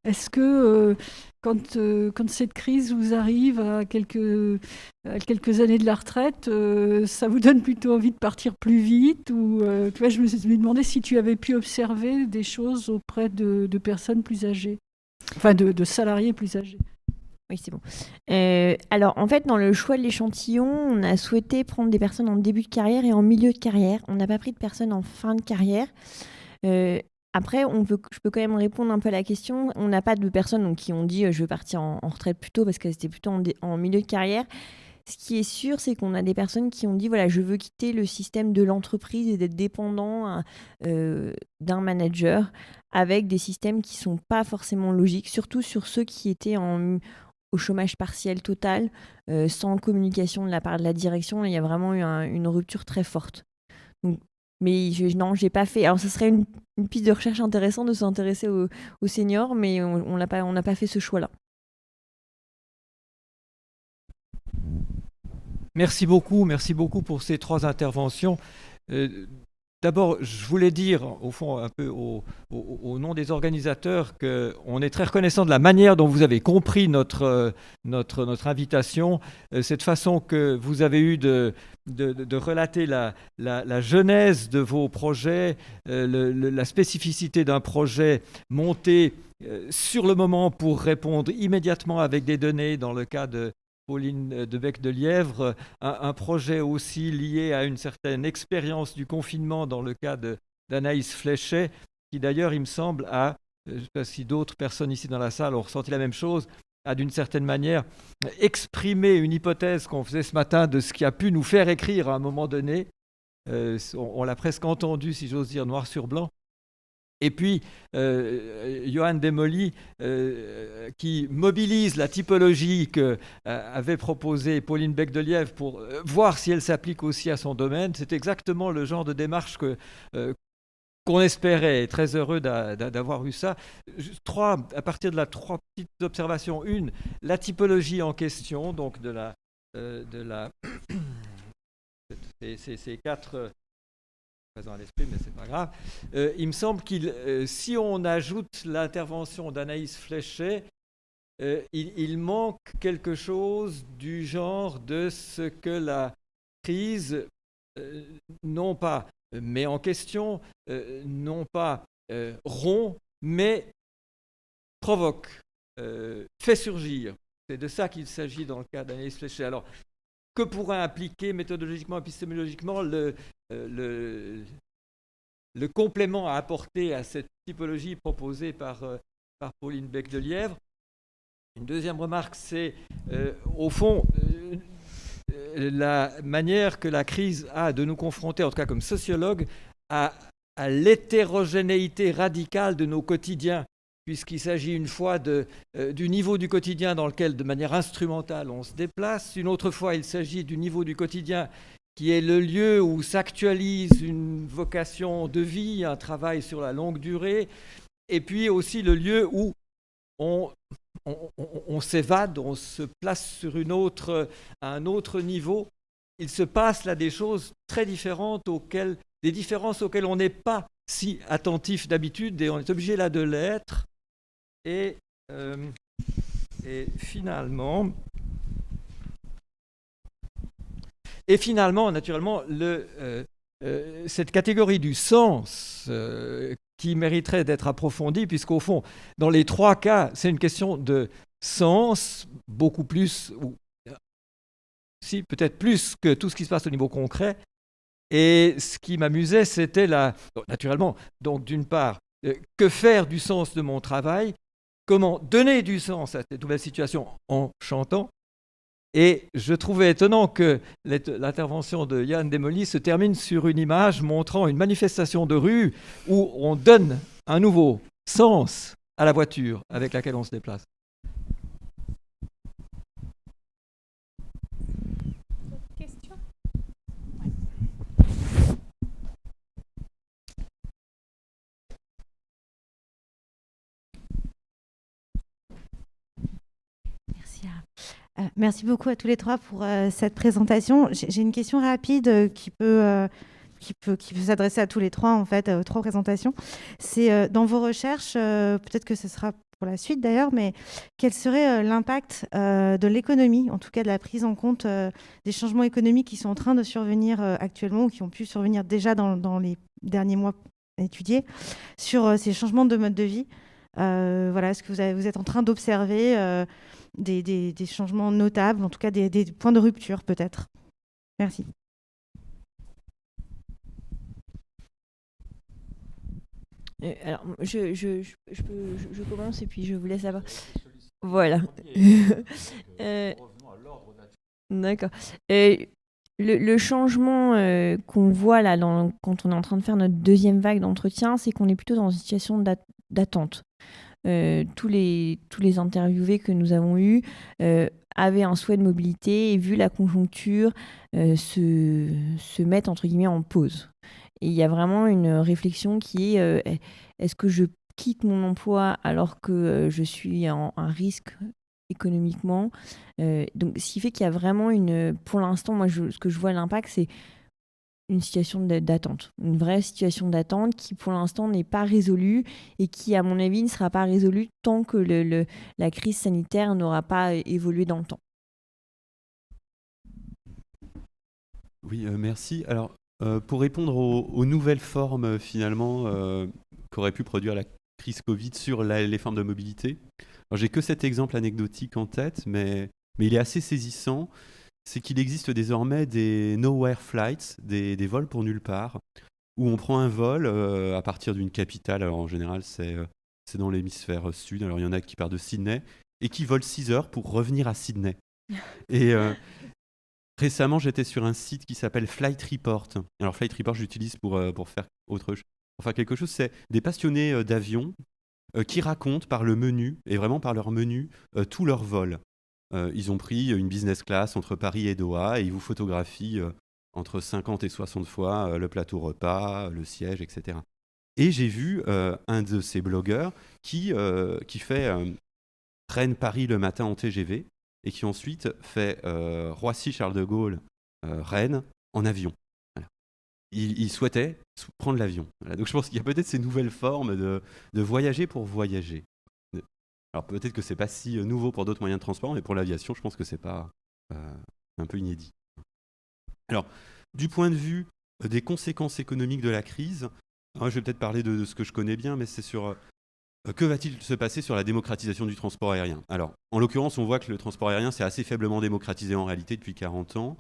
est-ce que quand cette crise vous arrive à quelques années de la retraite, ça vous donne plutôt envie de partir plus vite ou, tu vois, je me suis demandé si tu avais pu observer des choses auprès de personnes plus âgées, enfin de salariés plus âgés. Oui, c'est bon. Alors, en fait, dans le choix de l'échantillon, on a souhaité prendre des personnes en début de carrière et en milieu de carrière. On n'a pas pris de personnes en fin de carrière. Après, je peux quand même répondre un peu à la question. On n'a pas de personnes donc, qui ont dit je veux partir en retraite plus tôt parce qu'elles étaient plutôt en milieu de carrière. Ce qui est sûr, c'est qu'on a des personnes qui ont dit voilà, je veux quitter le système de l'entreprise et d'être dépendant d'un manager avec des systèmes qui ne sont pas forcément logiques, surtout sur ceux qui étaient au chômage partiel total, sans communication de la part de la direction. Il y a vraiment eu une rupture très forte. Donc, mais non, j'ai pas fait. Alors, ce serait une piste de recherche intéressante de s'intéresser aux seniors, mais on n'a pas fait ce choix-là. Merci beaucoup pour ces 3 interventions. D'abord, je voulais dire, au fond, un peu au nom des organisateurs, qu'on est très reconnaissant de la manière dont vous avez compris notre invitation, cette façon que vous avez eue de relater la genèse de vos projets, la spécificité d'un projet monté sur le moment pour répondre immédiatement avec des données dans le cas de Pauline de Bec de Lièvre, un projet aussi lié à une certaine expérience du confinement dans le cas d'Anaïs Fléchet, qui d'ailleurs, il me semble, je ne sais pas si d'autres personnes ici dans la salle ont ressenti la même chose, a d'une certaine manière exprimé une hypothèse qu'on faisait ce matin de ce qui a pu nous faire écrire à un moment donné. On l'a presque entendu, si j'ose dire, noir sur blanc. Et puis, Johan Desmolly, qui mobilise la typologie qu'avait proposée Pauline Bec de Lièvre pour voir si elle s'applique aussi à son domaine. C'est exactement le genre de démarche qu'on espérait. Très heureux d'avoir eu ça. À partir de là, 3 petites observations. Une, la typologie en question, donc ces 4... présent à l'esprit, mais c'est pas grave. Il me semble si on ajoute l'intervention d'Anaïs Fléchet, il manque quelque chose du genre de ce que la crise, non pas met en question, non pas rompt, mais provoque, fait surgir. C'est de ça qu'il s'agit dans le cas d'Anaïs Fléchet. Alors, que pourrait impliquer méthodologiquement, épistémologiquement le complément à apporter à cette typologie proposée par Pauline Bec de Lièvre? Une deuxième remarque, c'est au fond la manière que la crise a de nous confronter, en tout cas comme sociologue, à l'hétérogénéité radicale de nos quotidiens, puisqu'il s'agit une fois du niveau du quotidien dans lequel, de manière instrumentale, on se déplace. Une autre fois, il s'agit du niveau du quotidien qui est le lieu où s'actualise une vocation de vie, un travail sur la longue durée, et puis aussi le lieu où on s'évade, on se place sur un autre niveau. Il se passe là des choses très différentes, des différences auxquelles on n'est pas si attentif d'habitude, et on est obligé là de l'être. Et finalement, naturellement, cette catégorie du sens qui mériterait d'être approfondie, puisqu'au fond, dans les 3 cas, c'est une question de sens, beaucoup plus, ou si peut-être plus que tout ce qui se passe au niveau concret. Et ce qui m'amusait, c'était naturellement, donc d'une part, que faire du sens de mon travail, comment donner du sens à cette nouvelle situation en chantant. Et je trouvais étonnant que l'intervention de Johan Desmolly se termine sur une image montrant une manifestation de rue où on donne un nouveau sens à la voiture avec laquelle on se déplace. Question ? Merci beaucoup à tous les 3 pour cette présentation. J'ai une question rapide qui peut qui peut s'adresser à tous les trois, en fait, aux trois présentations. C'est dans vos recherches, peut-être que ce sera pour la suite d'ailleurs, mais quel serait l'impact de l'économie, en tout cas de la prise en compte des changements économiques qui sont en train de survenir actuellement ou qui ont pu survenir déjà dans les derniers mois étudiés sur ces changements de mode de vie. Voilà, est-ce que vous êtes en train d'observer des changements notables, en tout cas des points de rupture peut-être? Merci. Alors, je commence et puis je vous laisse savoir. Voilà. D'accord. Le changement qu'on voit là quand on est en train de faire notre deuxième vague d'entretien, c'est qu'on est plutôt dans une situation d'attente. Tous les interviewés que nous avons eus avaient un souhait de mobilité et vu la conjoncture se mettre entre guillemets en pause. Et il y a vraiment une réflexion qui est est-ce que je quitte mon emploi alors que je suis en risque économiquement, donc ce qui fait qu'il y a vraiment pour l'instant, moi ce que je vois l'impact, c'est une situation d'attente, une vraie situation d'attente qui pour l'instant n'est pas résolue et qui à mon avis ne sera pas résolue tant que la crise sanitaire n'aura pas évolué dans le temps. Oui, merci. Alors, pour répondre aux nouvelles formes finalement qu'aurait pu produire la crise Covid sur les formes de mobilité, alors, j'ai que cet exemple anecdotique en tête, mais il est assez saisissant. C'est qu'il existe désormais des nowhere flights, des vols pour nulle part, où on prend un vol à partir d'une capitale. Alors en général, c'est dans l'hémisphère sud. Alors il y en a qui partent de Sydney et qui volent 6 heures pour revenir à Sydney. Et récemment, j'étais sur un site qui s'appelle Flight Report. Alors Flight Report, j'utilise pour faire autre chose. Pour faire quelque chose, c'est des passionnés d'avion qui racontent par le menu, et vraiment par leur menu, tous leurs vols. Ils ont pris une business class entre Paris et Doha et ils vous photographient entre 50 et 60 fois le plateau repas, le siège, etc. Et j'ai vu un de ces blogueurs qui fait Rennes-Paris le matin en TGV et qui ensuite fait Roissy-Charles de Gaulle, Rennes en avion. Voilà. Il souhaitait prendre l'avion. Voilà. Donc je pense qu'il y a peut-être ces nouvelles formes de voyager pour voyager. Alors peut-être que c'est pas si nouveau pour d'autres moyens de transport, mais pour l'aviation, je pense que c'est pas un peu inédit. Alors, du point de vue des conséquences économiques de la crise, moi, je vais peut-être parler de ce que je connais bien, mais c'est sur que va-t-il se passer sur la démocratisation du transport aérien. Alors, en l'occurrence, on voit que le transport aérien s'est assez faiblement démocratisé en réalité depuis 40 ans.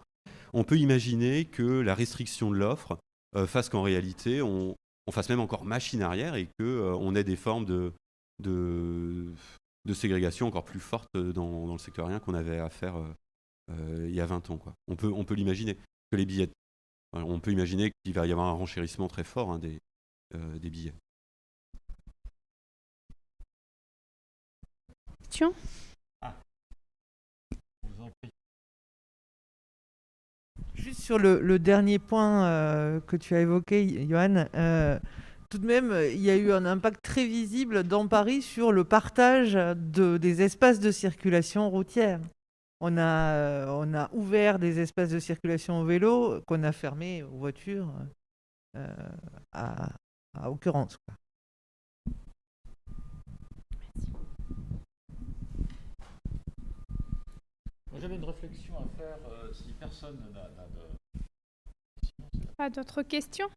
On peut imaginer que la restriction de l'offre fasse qu'en réalité, on fasse même encore machine arrière et qu'on ait des formes de ségrégation encore plus forte dans le secteur aérien qu'on avait à faire il y a 20 ans. Quoi. On peut l'imaginer. Que les billets, on peut imaginer qu'il va y avoir un renchérissement très fort des billets. Question ? Juste sur le dernier point que tu as évoqué, Johan, tout de même, il y a eu un impact très visible dans Paris sur le partage des espaces de circulation routière. On a ouvert des espaces de circulation au vélo qu'on a fermés aux voitures à occurrence. Quoi. J'avais une réflexion à faire si personne n'a de... Pas d'autres questions ?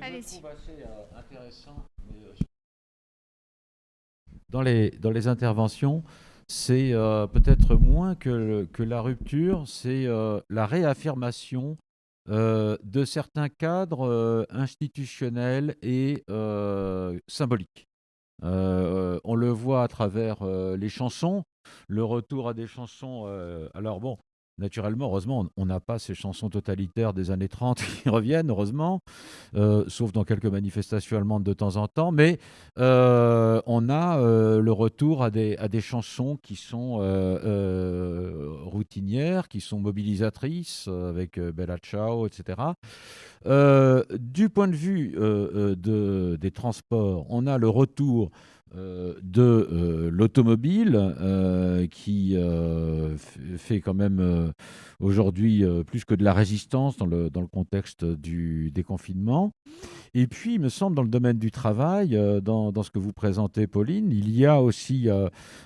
Allez-y. Je trouve assez intéressant. Dans les interventions, c'est peut-être moins que la rupture, c'est la réaffirmation de certains cadres institutionnels et symboliques. On le voit à travers les chansons, le retour à des chansons. Alors bon, naturellement, heureusement, on n'a pas ces chansons totalitaires des années 30 qui reviennent, heureusement, sauf dans quelques manifestations allemandes de temps en temps, mais on a le retour à des chansons qui sont routinières, qui sont mobilisatrices, avec Bella Ciao, etc. Du point de vue des transports, on a le retour de l'automobile qui fait quand même aujourd'hui plus que de la résistance dans le contexte du déconfinement. Et puis, il me semble, dans le domaine du travail, dans ce que vous présentez, Pauline, il y a aussi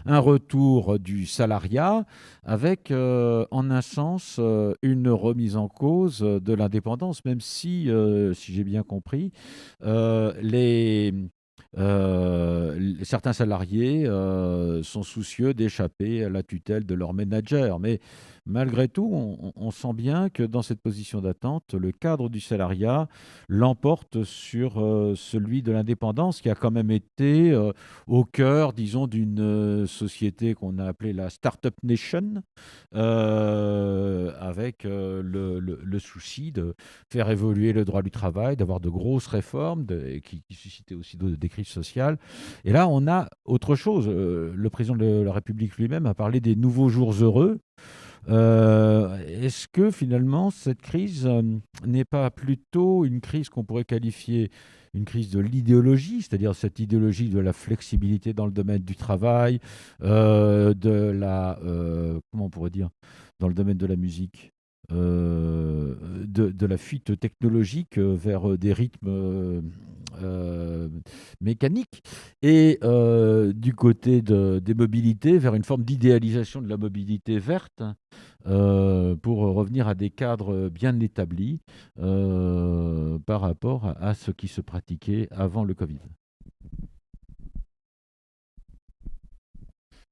un retour du salariat avec, en un sens, une remise en cause de l'indépendance, même si j'ai bien compris, certains salariés sont soucieux d'échapper à la tutelle de leur manager. Mais malgré tout, on sent bien que dans cette position d'attente, le cadre du salariat l'emporte sur celui de l'indépendance, qui a quand même été au cœur, disons, d'une société qu'on a appelée la Startup Nation, avec le souci de faire évoluer le droit du travail, d'avoir de grosses réformes qui suscitaient aussi des crises sociales. Et là, on a autre chose. Le président de la République lui-même a parlé des nouveaux jours heureux. Est-ce que finalement cette crise n'est pas plutôt une crise qu'on pourrait qualifier une crise de l'idéologie, c'est-à-dire cette idéologie de la flexibilité dans le domaine du travail, comment on pourrait dire, dans le domaine de la musique, de la fuite technologique vers des rythmes mécaniques, et du côté des mobilités, vers une forme d'idéalisation de la mobilité verte, pour revenir à des cadres bien établis par rapport à ce qui se pratiquait avant le Covid.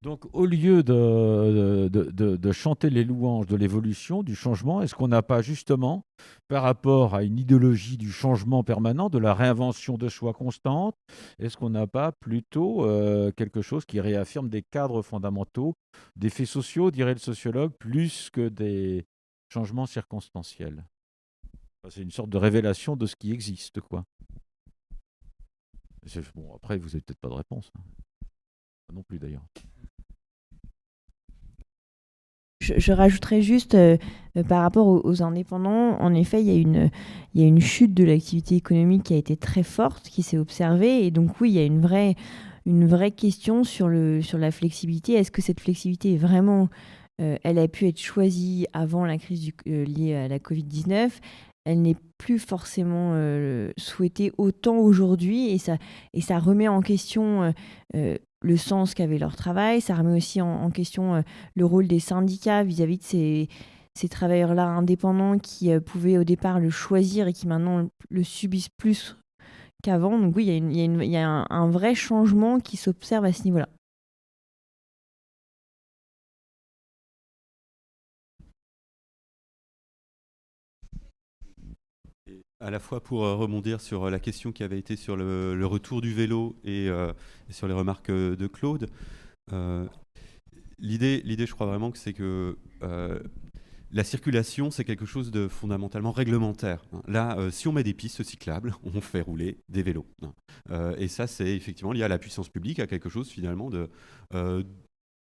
Donc, au lieu de chanter les louanges de l'évolution, du changement, est-ce qu'on n'a pas justement, par rapport à une idéologie du changement permanent, de la réinvention de soi constante, est-ce qu'on n'a pas plutôt quelque chose qui réaffirme des cadres fondamentaux, des faits sociaux, dirait le sociologue, plus que des changements circonstanciels? C'est une sorte de révélation de ce qui existe, quoi. Bon, après, vous n'avez peut-être pas de réponse. Non plus, d'ailleurs. Je rajouterais juste par rapport aux indépendants, en effet, il y a une chute de l'activité économique qui a été très forte, qui s'est observée. Et donc oui, il y a une vraie question sur la flexibilité. Est-ce que cette flexibilité est vraiment, elle a pu être choisie avant la crise liée à la Covid-19? Elle n'est plus forcément souhaitée autant aujourd'hui, et ça remet en question le sens qu'avait leur travail. Ça remet aussi en question le rôle des syndicats vis-à-vis de ces travailleurs-là indépendants qui pouvaient au départ le choisir et qui maintenant le subissent plus qu'avant. Donc oui, il y a un vrai changement qui s'observe à ce niveau-là. À la fois pour rebondir sur la question qui avait été sur le retour du vélo et sur les remarques de Claude, l'idée, je crois vraiment que c'est que la circulation, c'est quelque chose de fondamentalement réglementaire. Là, si on met des pistes cyclables, on fait rouler des vélos. Et ça, c'est effectivement lié à la puissance publique, à quelque chose finalement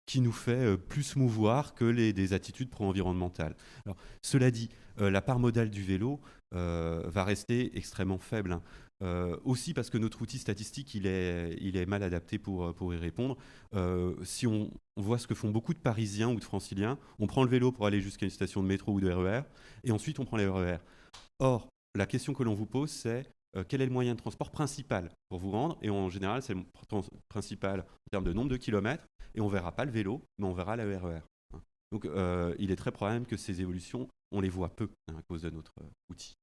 qui nous fait plus mouvoir que des attitudes pro-environnementales. Alors, cela dit, la part modale du vélo va rester extrêmement faible. Aussi parce que notre outil statistique, il est mal adapté pour y répondre. Si on voit ce que font beaucoup de Parisiens ou de Franciliens, on prend le vélo pour aller jusqu'à une station de métro ou de RER, et ensuite on prend les RER. Or, la question que l'on vous pose, c'est quel est le moyen de transport principal pour vous rendre? Et en général, c'est le principal en termes de nombre de kilomètres, et on ne verra pas le vélo, mais on verra le RER. Donc, il est très probable que ces évolutions, on les voit peu à cause de notre outil.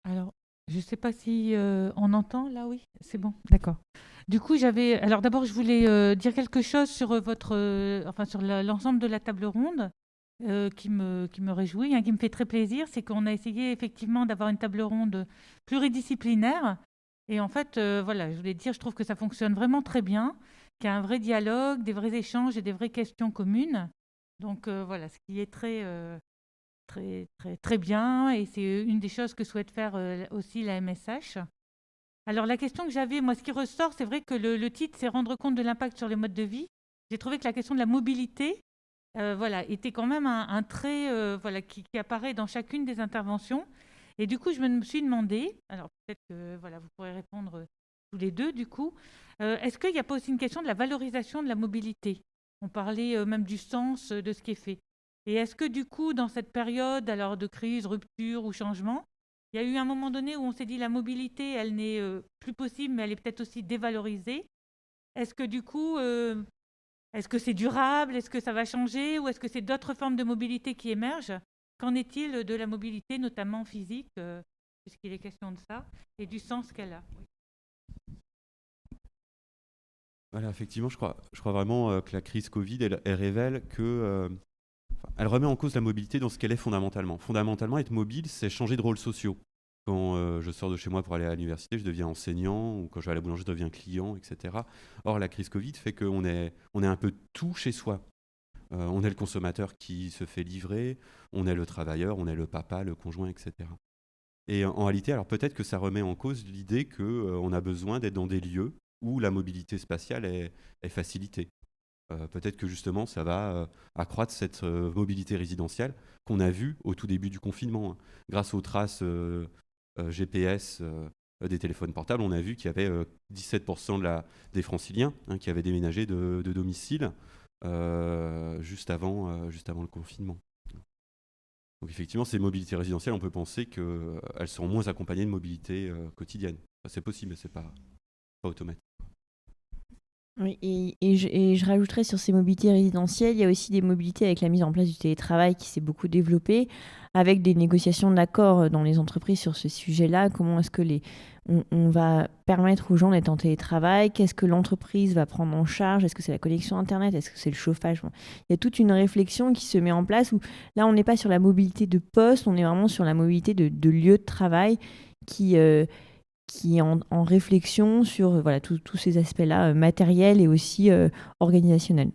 Alors, je ne sais pas si on entend, là, oui, c'est bon, d'accord. Du coup, alors d'abord, je voulais dire quelque chose sur sur l'ensemble de la table ronde qui me réjouit, qui me fait très plaisir. C'est qu'on a essayé effectivement d'avoir une table ronde pluridisciplinaire. Et en fait, voilà, je voulais dire, je trouve que ça fonctionne vraiment très bien, qu'il y a un vrai dialogue, des vrais échanges et des vraies questions communes. Donc voilà, ce qui est très bien, et c'est une des choses que souhaite faire aussi la MSH. Alors la question que j'avais, moi, ce qui ressort, c'est vrai que le titre, c'est rendre compte de l'impact sur les modes de vie. J'ai trouvé que la question de la mobilité, était quand même un trait qui apparaît dans chacune des interventions. Et du coup, je me suis demandé, alors peut-être que voilà, vous pourrez répondre tous les deux du coup, est-ce qu'il n'y a pas aussi une question de la valorisation de la mobilité? On parlait même du sens de ce qui est fait. Et est-ce que du coup, dans cette période alors de crise, rupture ou changement, il y a eu un moment donné où on s'est dit la mobilité, elle n'est plus possible, mais elle est peut-être aussi dévalorisée. Est-ce que du coup, est-ce que c'est durable? Est-ce que ça va changer? Ou est-ce que c'est d'autres formes de mobilité qui émergent? Qu'en est-il de la mobilité, notamment physique, puisqu'il est question de ça, et du sens qu'elle a? Voilà, effectivement, je crois vraiment que la crise Covid, elle révèle que elle remet en cause la mobilité dans ce qu'elle est fondamentalement. Fondamentalement, être mobile, c'est changer de rôles sociaux. Quand je sors de chez moi pour aller à l'université, je deviens enseignant, ou quand je vais à la boulangerie, je deviens client, etc. Or, la crise Covid fait qu'on est un peu tout chez soi. On est le consommateur qui se fait livrer, on est le travailleur, on est le papa, le conjoint, etc. Et en réalité, alors peut-être que ça remet en cause l'idée qu'on a besoin d'être dans des lieux où la mobilité spatiale est facilitée. Peut-être que justement, ça va accroître cette mobilité résidentielle qu'on a vue au tout début du confinement. Grâce aux traces GPS des téléphones portables, on a vu qu'il y avait 17% des franciliens qui avaient déménagé de domicile juste avant le confinement. Donc effectivement, ces mobilités résidentielles, on peut penser qu'elles seront moins accompagnées de mobilité quotidienne. Enfin, c'est possible, mais ce n'est pas automatique. Oui, et je rajouterais sur ces mobilités résidentielles, il y a aussi des mobilités avec la mise en place du télétravail qui s'est beaucoup développée, avec des négociations d'accords dans les entreprises sur ce sujet-là. Comment est-ce que on va permettre aux gens d'être en télétravail? Qu'est-ce que l'entreprise va prendre en charge? Est-ce que c'est la connexion Internet? Est-ce que c'est le chauffage? Bon, il y a toute une réflexion qui se met en place où là, on n'est pas sur la mobilité de poste, on est vraiment sur la mobilité de lieu de travail qui est en réflexion sur voilà, tous ces aspects-là matériels et aussi organisationnels.